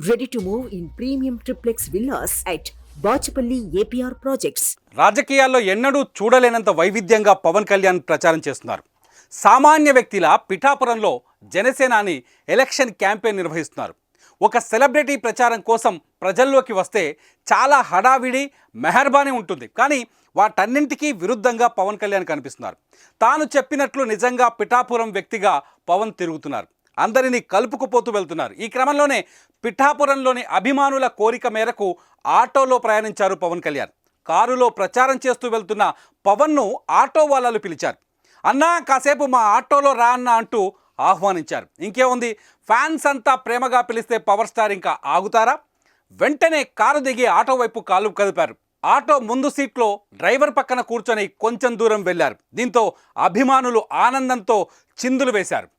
Ready to move in premium triplex villas at Bachapalli APR Projects. రాజకీయాల్లో ఎన్నడూ చూడలేనంత వైవిధ్యంగా పవన్ కళ్యాణ్ ప్రచారం చేస్తున్నారు. సామాన్య వ్యక్తిలా పిఠాపురంలో జనసేనాని ఎలక్షన్ క్యాంపెయిన్ నిర్వహిస్తున్నారు. ఒక సెలబ్రిటీ ప్రచారం కోసం ప్రజల్లోకి వస్తే చాలా హడావిడి మెహర్బానీ ఉంటుంది. కానీ వాటన్నింటికీ విరుద్ధంగా పవన్ కళ్యాణ్ కనిపిస్తున్నారు. తాను చెప్పినట్లు నిజంగా పిఠాపురం వ్యక్తిగా పవన్ తిరుగుతున్నారు. అందరినీ కలుపుకుపోతూ వెళ్తున్నారు. ఈ క్రమంలోనే పిఠాపురంలోని అభిమానుల కోరిక మేరకు ఆటోలో ప్రయాణించారు పవన్ కళ్యాణ్. కారులో ప్రచారం చేస్తూ వెళ్తున్న పవన్ను ఆటో వాళ్ళు పిలిచారు. అన్నా కాసేపు మా ఆటోలో రా అన్న అంటూ ఆహ్వానించారు. ఇంకేముంది, ఫ్యాన్స్ అంతా ప్రేమగా పిలిస్తే పవర్ స్టార్ ఇంకా ఆగుతారా? వెంటనే కారు దిగి ఆటో వైపు కాలు కదిపారు. ఆటో ముందు సీట్లో డ్రైవర్ పక్కన కూర్చొని కొంచెం దూరం వెళ్ళారు. దీంతో అభిమానులు ఆనందంతో చిందులు వేశారు.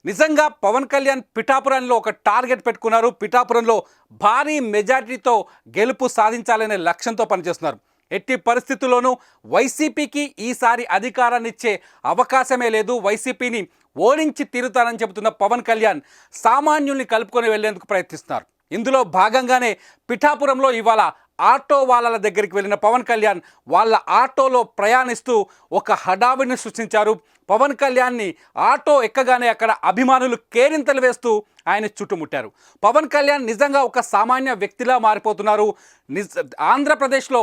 నిజంగా పవన్ కళ్యాణ్ పిఠాపురంలో ఒక టార్గెట్ పెట్టుకున్నారు. పిఠాపురంలో భారీ మెజారిటీతో గెలుపు సాధించాలనే లక్ష్యంతో పనిచేస్తున్నారు. ఎట్టి పరిస్థితుల్లోనూ వైసీపీకి ఈసారి అధికారాన్ని ఇచ్చే అవకాశమే లేదు. వైసీపీని ఓడించి తీరుతానని చెబుతున్న పవన్ కళ్యాణ్ సామాన్యుల్ని కలుపుకొని వెళ్లేందుకు ప్రయత్నిస్తున్నారు. ఇందులో భాగంగానే పిఠాపురంలో ఇవాళ ఆటో వాళ్ళ దగ్గరికి వెళ్ళిన పవన్ కళ్యాణ్ వాళ్ళ ఆటోలో ప్రయాణిస్తూ ఒక హడావిడిని సృష్టించారు. పవన్ కళ్యాణ్ని ఆటో ఎక్కగానే అక్కడ అభిమానులు కేరింతలు వేస్తూ ఆయన చుట్టుముట్టారు. పవన్ కళ్యాణ్ నిజంగా ఒక సామాన్య వ్యక్తిలా మారిపోతున్నారు. ఆంధ్రప్రదేశ్లో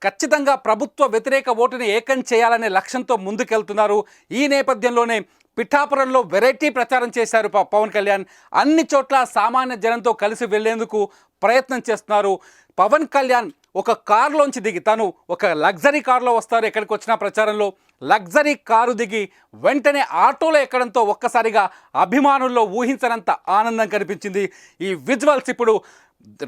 ఖచ్చితంగా ప్రభుత్వ వ్యతిరేక ఓటుని ఏకం చేయాలనే లక్ష్యంతో ముందుకెళ్తున్నారు. ఈ నేపథ్యంలోనే పిఠాపురంలో వెరైటీ ప్రచారం చేశారు పవన్ కళ్యాణ్. అన్ని చోట్ల సామాన్య జనంతో కలిసి వెళ్లేందుకు ప్రయత్నం చేస్తున్నారు. పవన్ కళ్యాణ్ ఒక కారులోంచి దిగి, తను ఒక లగ్జరీ కారులో వస్తారు. ఎక్కడికి వచ్చిన ప్రచారంలో లగ్జరీ కారు దిగి వెంటనే ఆటోలో ఎక్కడంతో ఒక్కసారిగా అభిమానుల్లో ఊహించనంత ఆనందం కనిపించింది. ఈ విజువల్స్ ఇప్పుడు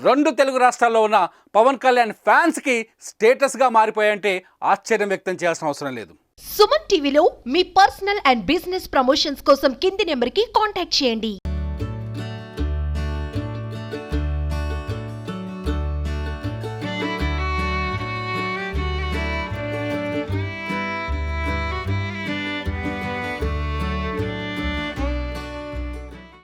2 తెలుగు రాష్ట్రాల్లో ఉన్న పవన్ కళ్యాణ్ ఫ్యాన్స్కి స్టేటస్గా మారిపోయాయంటే ఆశ్చర్యం వ్యక్తం చేయాల్సిన అవసరం లేదు. సుమన్ టీవీలో మీ పర్సనల్ అండ్ బిజినెస్ ప్రమోషన్స్ కోసం కింది నెంబర్కి కాంటాక్ట్ చేయండి.